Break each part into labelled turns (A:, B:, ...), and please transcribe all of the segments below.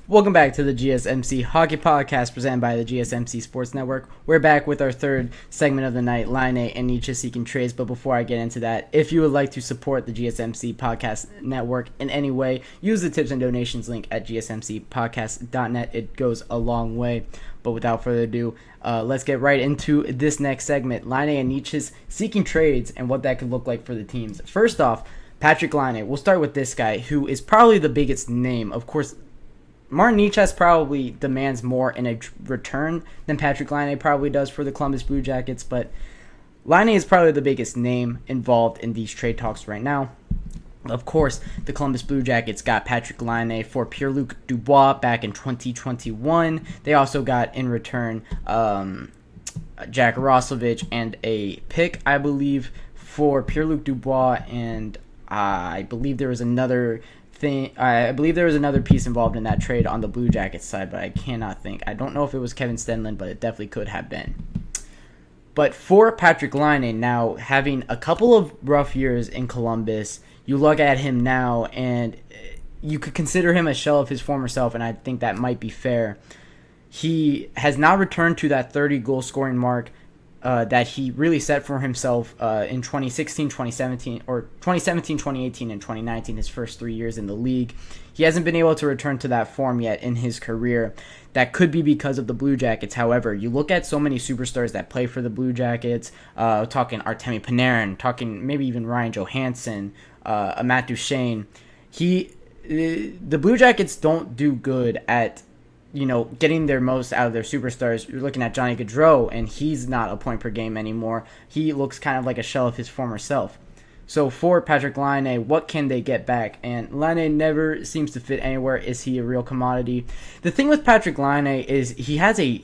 A: Welcome back to the GSMC Hockey Podcast presented by the GSMC Sports Network. We're back with our third segment of the night, Laine and Necas seeking trades. But before I get into that, if you would like to support the GSMC Podcast Network in any way, use the tips and donations link at gsmcpodcast.net. It goes a long way. But without further ado, let's get right into this next segment, Laine and Necas seeking trades and what that could look like for the teams. First off, Patrik Laine. We'll start with this guy, who is probably the biggest name. Of course, Martin Necas probably demands more in a return than Patrik Laine probably does for the Columbus Blue Jackets, but Laine is probably the biggest name involved in these trade talks right now. Of course, the Columbus Blue Jackets got Patrik Laine for Pierre-Luc Dubois back in 2021. They also got, in return, Jack Roslovic and a pick, I believe, for Pierre-Luc Dubois, and I believe there was another piece involved in that trade on the Blue Jackets side, but I cannot think. I don't know if it was Kevin Stenlund, but it definitely could have been. But for Patrik Laine, now having a couple of rough years in Columbus, you look at him now and you could consider him a shell of his former self, and I think that might be fair. He has now returned to that 30 goal scoring mark that he really set for himself in 2016, 2017, or 2017, 2018, and 2019, his first 3 years in the league. He hasn't been able to return to that form yet in his career. That could be because of the Blue Jackets. However, you look at so many superstars that play for the Blue Jackets, talking Artemi Panarin, talking maybe even Ryan Johansson, Matt Duchene. The Blue Jackets don't do good at getting their most out of their superstars. You're looking at Johnny Gaudreau, and he's not a point per game anymore. He looks kind of like a shell of his former self. So for Patrik Laine, what can they get back? And Laine never seems to fit anywhere. Is he a real commodity? The thing with Patrik Laine is he has a,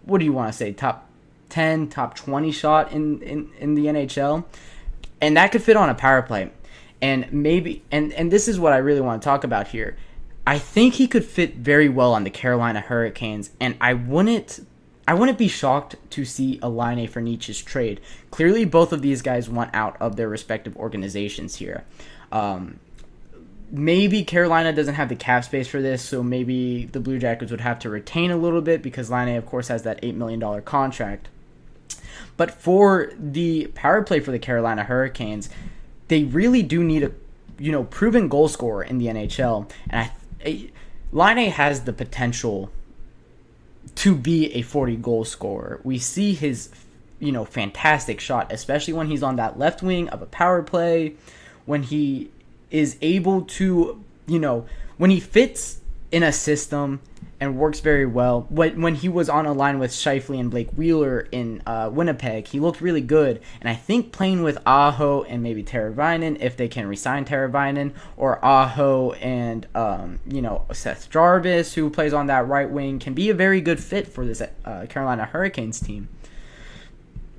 A: what do you want to say, top 10, top 20 shot in the NHL. And that could fit on a power play. And maybe, and this is what I really want to talk about here. I think he could fit very well on the Carolina Hurricanes, and I wouldn't be shocked to see a Laine for Necas trade. Clearly, both of these guys want out of their respective organizations here. Maybe Carolina doesn't have the cap space for this, so maybe the Blue Jackets would have to retain a little bit because Laine, of course, has that $8 million contract. But for the power play for the Carolina Hurricanes, they really do need a proven goal scorer in the NHL, and Laine has the potential to be a 40 goal scorer. We see his fantastic shot, especially when he's on that left wing of a power play, when he is able to when he fits in a system and works very well. When he was on a line with Scheifele and Blake Wheeler in Winnipeg, he looked really good. And I think playing with Aho and maybe Teravainen, if they can re-sign Teravainen, or Aho and Seth Jarvis, who plays on that right wing, can be a very good fit for this Carolina Hurricanes team.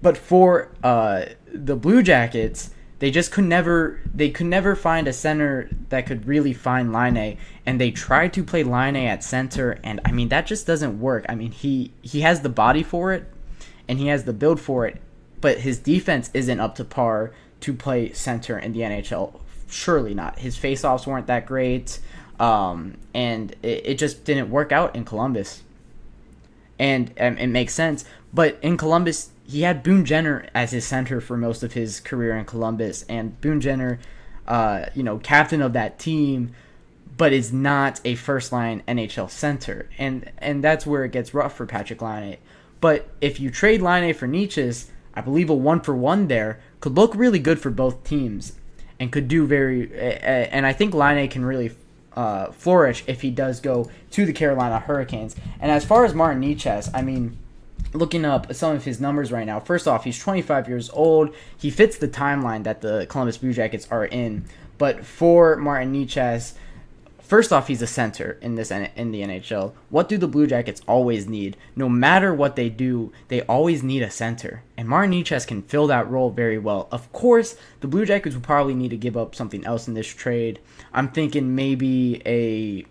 A: But for the Blue Jackets, they could never find a center that could really find Laine, and they tried to play Laine at center, and I mean that just doesn't work. I mean he has the body for it, and he has the build for it, but his defense isn't up to par to play center in the NHL. Surely not. His faceoffs weren't that great, and it just didn't work out in Columbus. And it makes sense, but in Columbus, he had Boone Jenner as his center for most of his career in Columbus, and Boone Jenner, captain of that team, but is not a first-line NHL center, and that's where it gets rough for Patrik Laine. But if you trade Laine for Necas, I believe a 1-for-1 there could look really good for both teams, and could do and I think Laine can really flourish if he does go to the Carolina Hurricanes. And as far as Martin Necas, I mean, looking up some of his numbers right now, first off, he's 25 years old. He fits the timeline that the Columbus Blue Jackets are in. But for Martin Necas, first off, he's a center in the NHL. What do the Blue Jackets always need? No matter what they do, they always need a center. And Martin Necas can fill that role very well. Of course, the Blue Jackets will probably need to give up something else in this trade. I'm thinking maybe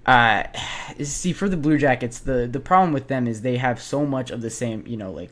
A: for the Blue Jackets, the problem with them is they have so much of the same,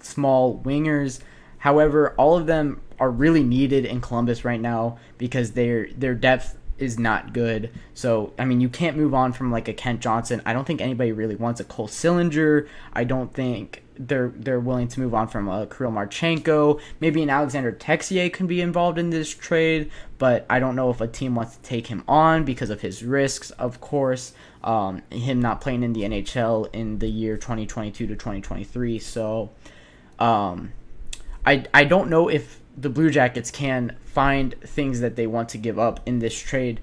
A: small wingers. However, all of them are really needed in Columbus right now because their depth is not good. So, I mean, you can't move on from like a Kent Johnson. I don't think anybody really wants a Cole Sillinger. I don't think they're willing to move on from a Kirill Marchenko. Maybe an Alexander Texier can be involved in this trade, but I don't know if a team wants to take him on because of his risks, of course. Him not playing in the NHL in the year 2022 to 2023. So, I don't know if the Blue Jackets can find things that they want to give up in this trade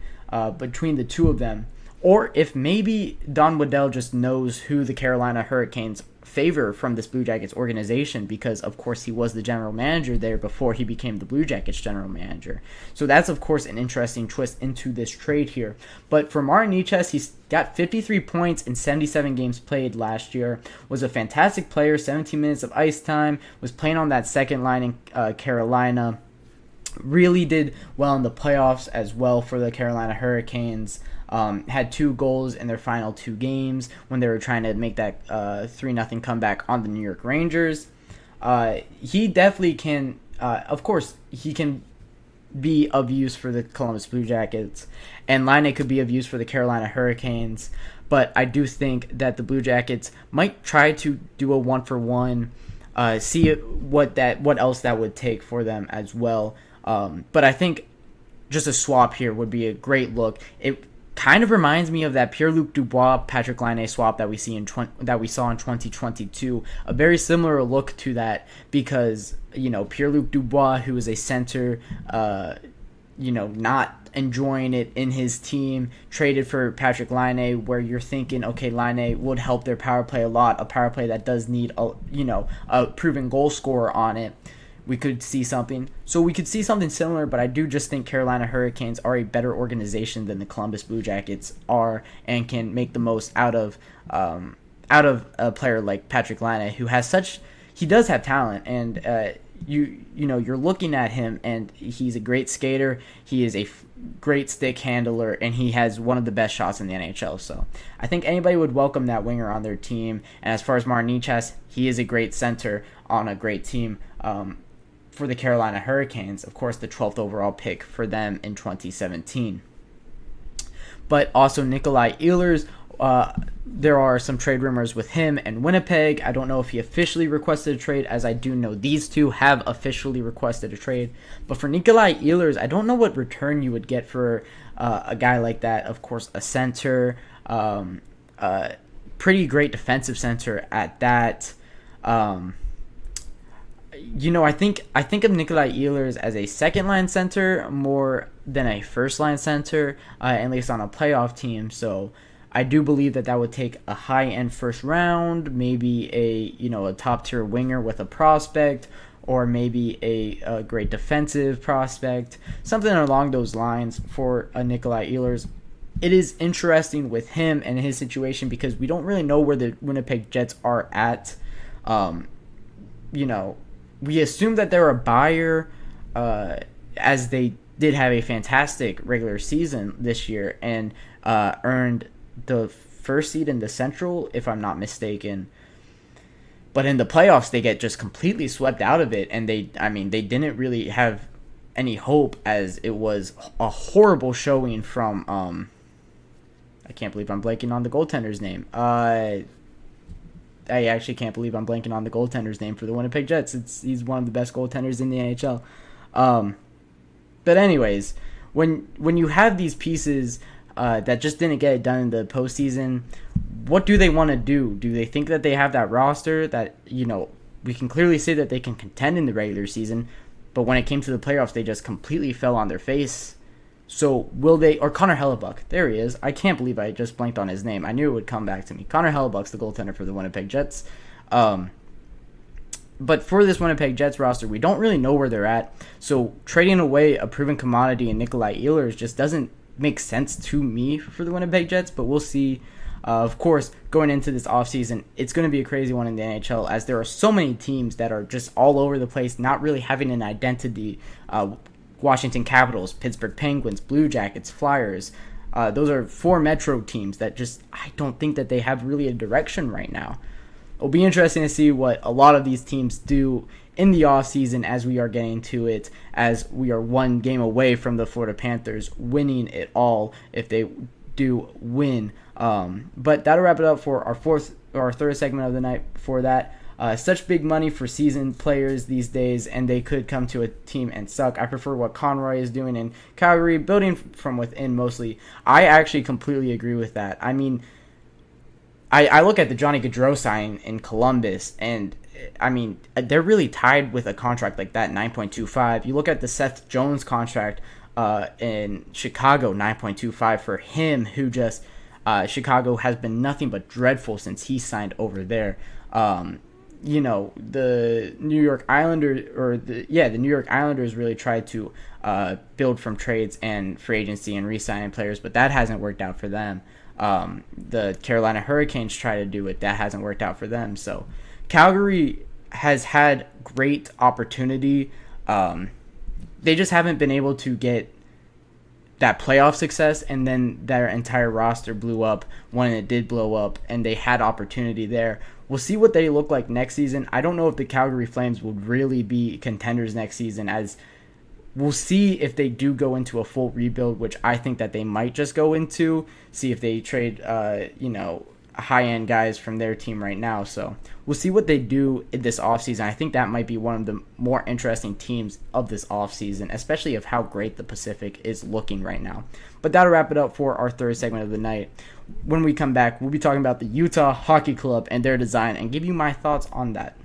A: between the two of them, or if maybe Don Waddell just knows who the Carolina Hurricanes favor from this Blue Jackets organization, because of course he was the general manager there before he became the Blue Jackets general manager. So that's of course an interesting twist into this trade here. But for Martin Necas, he's got 53 points in 77 games played last year, was a fantastic player, 17 minutes of ice time, was playing on that second line in Carolina, really did well in the playoffs as well for the Carolina Hurricanes. Had 2 goals in their final 2 games when they were trying to make that 3-0 comeback on the New York Rangers. He definitely can, of course, he can be of use for the Columbus Blue Jackets, and Laine could be of use for the Carolina Hurricanes, but I do think that the Blue Jackets might try to do a 1-for-1, see what else that would take for them as well. But I think just a swap here would be a great look. It kind of reminds me of that Pierre-Luc Dubois-Patrick Laine swap that we saw in 2022. A very similar look to that because, Pierre-Luc Dubois, who is a center, not enjoying it in his team, traded for Patrick Laine, where you're thinking, okay, Laine would help their power play a lot, a power play that does need a proven goal scorer on it. We could see something. So we could see something similar, but I do just think Carolina Hurricanes are a better organization than the Columbus Blue Jackets are, and can make the most out of a player like Patrick Laine, who he does have talent, and you're looking at him, and he's a great skater. He is a great stick handler, and he has one of the best shots in the NHL. So I think anybody would welcome that winger on their team. And as far as Martin Necas, he is a great center on a great team. For the Carolina Hurricanes, of course, the 12th overall pick for them in 2017. But also Nikolai Ehlers, there are some trade rumors with him and Winnipeg. I don't know if he officially requested a trade, as I do know these two have officially requested a trade. But for Nikolai Ehlers, I don't know what return you would get for a guy like that. Of course, a center, pretty great defensive center at that. I think of Nikolai Ehlers as a second-line center more than a first-line center, at least on a playoff team. So I do believe that would take a high-end first round, maybe a top-tier winger with a prospect, or maybe a great defensive prospect, something along those lines for a Nikolai Ehlers. It is interesting with him and his situation because we don't really know where the Winnipeg Jets are at. We assume that they're a buyer, as they did have a fantastic regular season this year and earned the first seed in the Central, if I'm not mistaken. But in the playoffs, they get just completely swept out of it, and they didn't really have any hope, as it was a horrible showing from I can't believe I'm blanking on the goaltender's name. I actually can't believe I'm blanking on the goaltender's name for the Winnipeg Jets. He's one of the best goaltenders in the NHL. But anyways, when you have these pieces that just didn't get it done in the postseason, what do they want to do? Do they think that they have that roster that, we can clearly say that they can contend in the regular season, but when it came to the playoffs, they just completely fell on their face? So will they, or Connor Hellebuck, there he is. I can't believe I just blanked on his name. I knew it would come back to me. Connor Hellebuck's the goaltender for the Winnipeg Jets. But for this Winnipeg Jets roster, we don't really know where they're at. So trading away a proven commodity in Nikolai Ehlers just doesn't make sense to me for the Winnipeg Jets, but we'll see. Of course, going into this offseason, it's going to be a crazy one in the NHL, as there are so many teams that are just all over the place, not really having an identity. Washington Capitals, Pittsburgh Penguins, Blue Jackets, Flyers. Those are 4 Metro teams that I don't think that they have really a direction right now. It'll be interesting to see what a lot of these teams do in the offseason as we are getting to it, as we are one game away from the Florida Panthers winning it all if they do win. But that'll wrap it up for our third segment of the night. For that, such big money for seasoned players these days, and they could come to a team and suck. I prefer what Conroy is doing in Calgary, building from within mostly. I actually completely agree with that. I mean, I look at the Johnny Gaudreau sign in Columbus, and I mean, they're really tied with a contract like that, 9.25. You look at the Seth Jones contract in Chicago, 9.25 for him, who just Chicago has been nothing but dreadful since he signed over there. The New York Islanders, the New York Islanders really tried to build from trades and free agency and re-signing players, but that hasn't worked out for them. The Carolina Hurricanes try to do it. That hasn't worked out for them. So Calgary has had great opportunity. They just haven't been able to get that playoff success, and then their entire roster blew up when it did blow up, and they had opportunity there. We'll see what they look like next season. I don't know if the Calgary Flames will really be contenders next season, as we'll see if they do go into a full rebuild, which I think that they might just go into, see if they trade, high-end guys from their team right now. So we'll see what they do in this offseason. I think that might be one of the more interesting teams of this offseason, especially of how great the Pacific is looking right now. But that'll wrap it up for our third segment of the night. When we come back, we'll be talking about the Utah Hockey Club and their design and give you my thoughts on that.